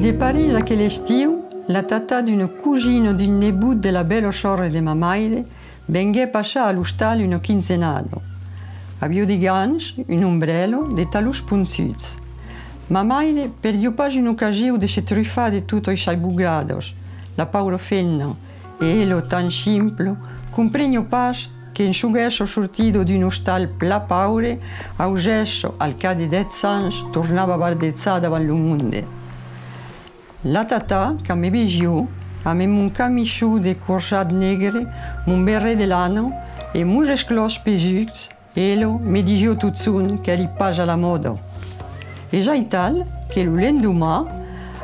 De Parigi aquel estiu, la tata d'una cugina d'un nebut de la bella sorra de mamaire vengué passar all'ustal una quinzenada. Aviu di ganch, un ombrello, de talus punzuts. Mamaire perdiu pas un'occasione de se truffar de tutto i sai bugrados. La paura fenna, e elo tan simplo, compregno pas che in sugesso sortido d'un ostal pla paure, au gesso, al ca de 10 ans, tornava bardezzà davant lo munde. La tata, che mi vegiu, aveva un camichou de corsat negre, un berret de lana e muses clos pesucs, elo mi digiu tutzun che eri pas a la moda. E già tal che lo lendumà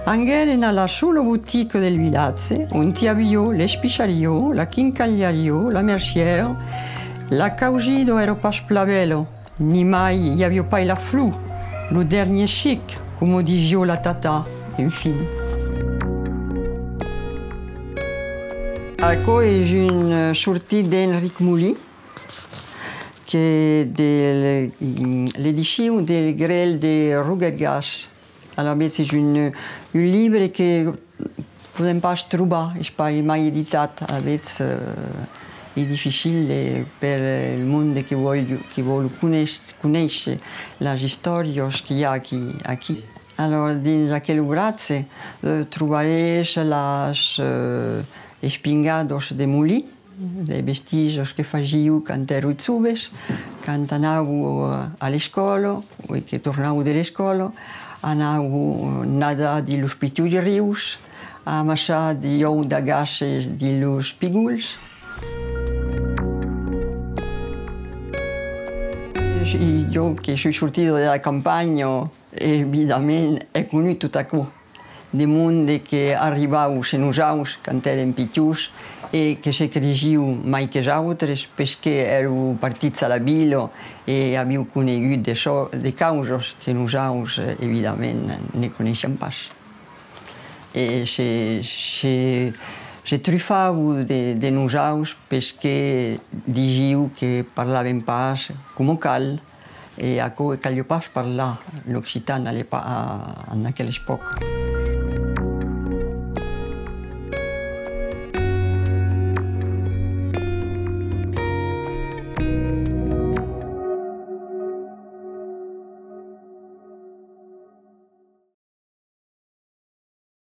angheren alla sola boutique del villaggio, on ti avviò l'espiciario, la quincagliario, la merciera, la causido ero pas plavelo, ni mai hi avio pas la flu, lo dernier chic, come digiu la tata, infine. Ecco è un sortit d'Enric Mouly, che è l'edizione del Grel de Rugergas. Alors, c'est un livre que podem pas trobar, és pas mai editat. È difficile per il mondo che vuole conoscere le storie che hi ha aquí. Alors, dins aquell obratge trobaràs les espingados de Mouly, de vestigios que fagiu quand ero joves, quand anàveu a l'escola, o que tornàveu de l'escola, anàveu a nadar de los pitjors rius, a amassar de ou de gasses de los pígols. I jo, que soy sortido de la campanya, evidentment he conegut tot això. De monde que arribau se nosaus quand érem pitjors e que se cregiu mai que altres perquè éreu partits a la vila e havíeu conegut de causes que nosaus, evidentment, ne coneixem pas. E se trufau de nosaus perquè digiu que parlaven pas com cal e calio pas parlar l'occitan en aquella època.